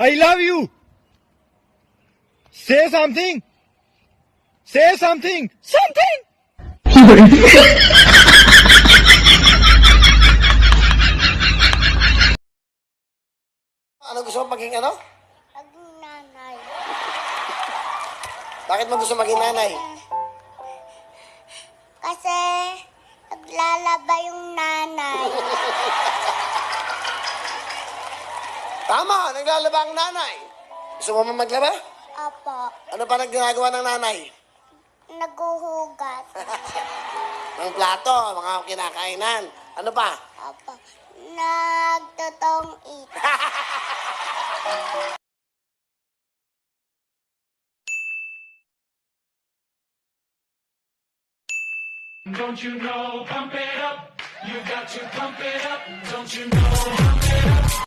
I love you. Say something. Say something. Something. Ano gusto mo maging ano? Maging nanay. Bakit mo gusto maging nanay? Kasi naglalaba yung nanay. Tama, naglalaba ang nanay. Gusto mo man maglaba? Opo, Ano pa nagginagawa ng nanay? naguhugas. Ng plato, mga kinakainan. Ano pa? Opo, nagtotong it. Don't you know, pump it up. You got to pump it up. Don't you know, pump it up.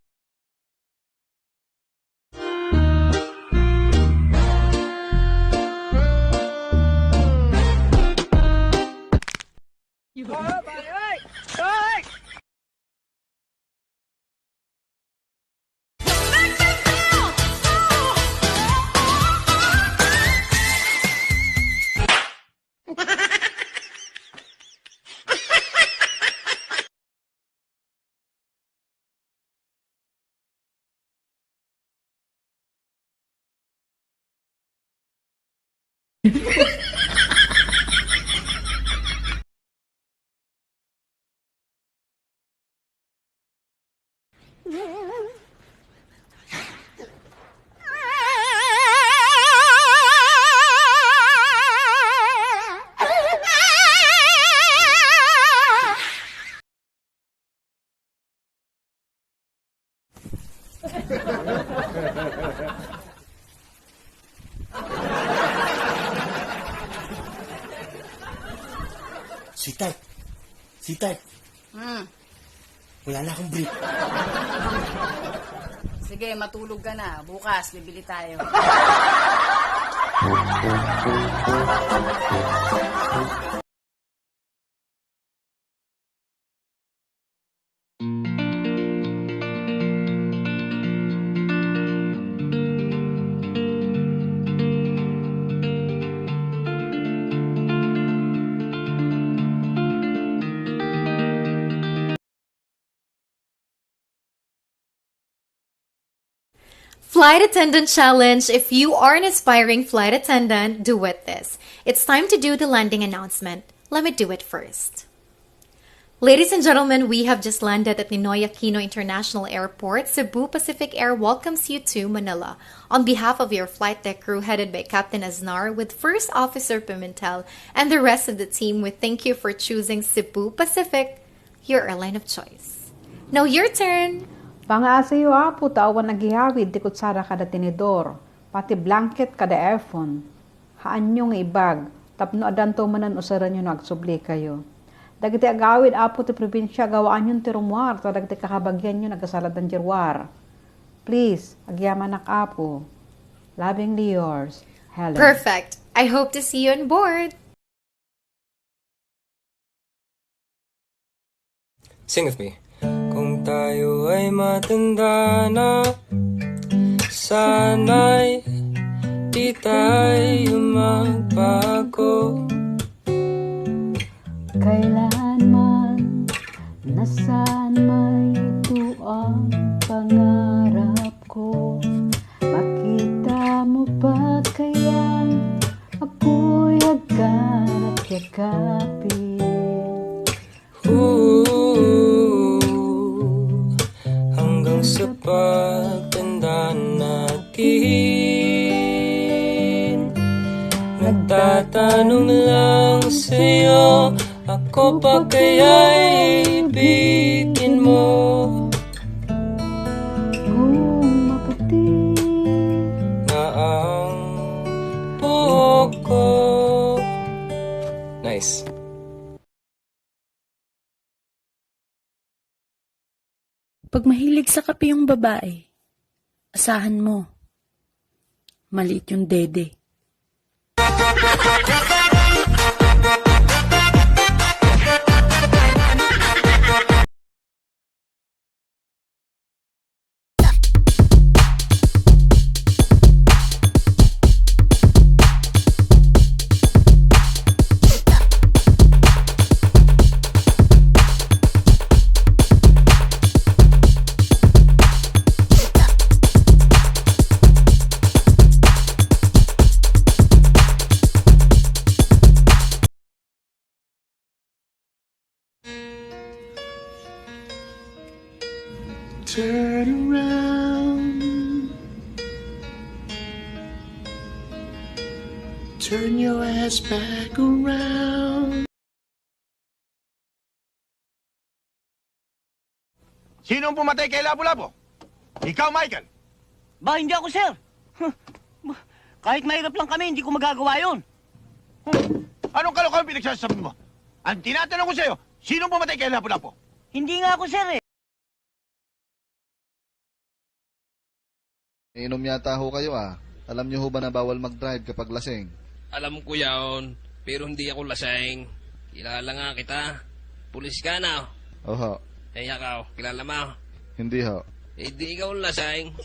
Sweetheart. Sweetheart. Wala na akong brief. Sige, matulog ka na. Bukas, bibili tayo. Flight Attendant Challenge. If you are an aspiring flight attendant, do it this. It's time to do the landing announcement. Let me do it first. Ladies and gentlemen, we have just landed at Ninoy Aquino International Airport. Cebu Pacific Air welcomes you to Manila. On behalf of your flight deck crew headed by Captain Aznar with First Officer Pimentel and the rest of the team, we thank you for choosing Cebu Pacific, your airline of choice. Now your turn. Pangasayo apo tawan nagihawid di kutsara kada tinidor, pati blanket kada earphone. Haan nyo nga ibag, tapno adanto manan usaran nyo nagsubli kayo. Dagiti agawid apo ti probinsya gawaan nyo ti rumwar, ta dagiti kakabagyan nyo nagasalad ng jirwar. Please, agyaman nak apo. Lovingly yours, Helen. Perfect. I hope to see you on board. Sing with me. Kung tayo ay matanda na, sana'y di tayo magbago. Kailanman, nasaan may ito ang pangarap ko. Makita mo ba kaya ako'y agad at yakapin? Hanggang sa pagtanda natin, nagtatanong lang sa'yo, ako pa kaya'y ibigin mo? Kung maputi Na ang buhok ko. Nice. Pag mahilig sa kape yung babae, asahan mo, maliit yung dede. turn your ass back around. Sinong pumatay kay Lapu-Lapu? Ikaw, Michael. Ba, hindi ako, sir. Kahit mahirap lang kami, hindi ko magagawa yun. Anong kalokohan pinagsasabi mo? Ang tinatanong ko sa'yo, sinong pumatay kay Lapu-Lapu? Hindi nga ako, sir, eh. Inom yata ho kayo ah. Alam niyo ho ba na bawal mag-drive kapag lasing? Alam ko yaon, pero hindi ako lasing. Kilala nga kita. Pulis ka na. Oho. Eh, ikaw, kilala mo. Hindi ho. Eh, di ikaw lasing.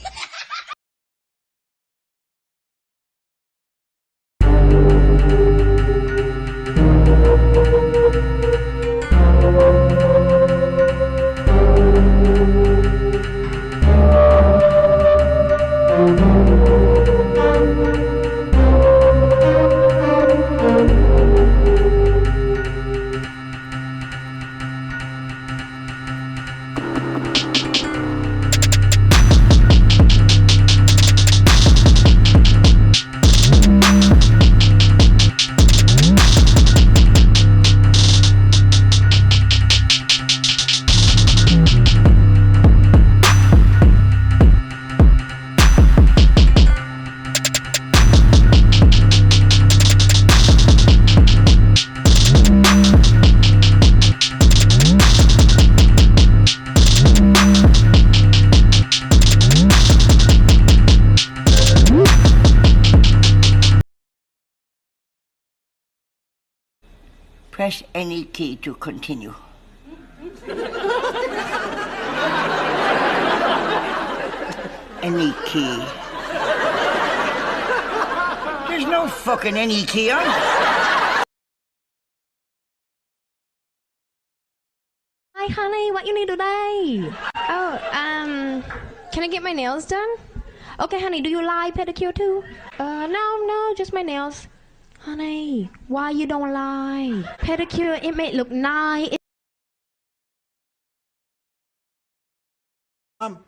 Press any key to continue. Any key. There's no fucking any key on it. Hi, honey, what you need today? Oh, can I get my nails done? Okay, honey, do you like pedicure too? No, just my nails. Honey, why you don't like? Pedicure, it may look nice.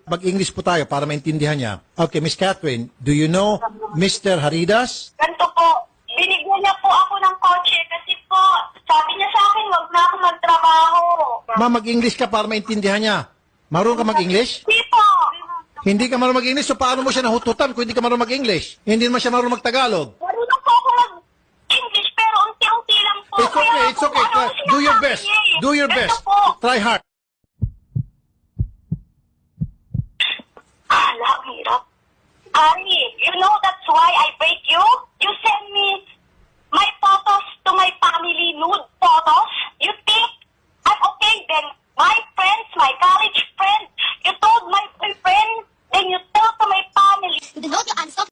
Mag-English po tayo para maintindihan niya. Okay, Miss Catherine, do you know Mr. Haridas? Ganito po, binigyan niya po ako ng kotse kasi po, sabi niya sa akin, wag na ako magtrabaho. Ma, mag-English ka para maintindihan niya. Marunong ka mag-English? Hindi po. Hindi ka marunong mag-English, so paano mo siya nahututan kung hindi ka marunong mag-English? Hindi naman siya marunong mag-Tagalog. Marunong po ako mag-English, pero unti-unti lang po. It's okay, it's okay. Do your best. Do your best. Try hard. Ang hirap. Honey, you know that's why I break you? You send me my photos to my family, nude photos. You think I'm okay then? My friends, my college friends, you told my boyfriend, then you tell to my family. Do not answer.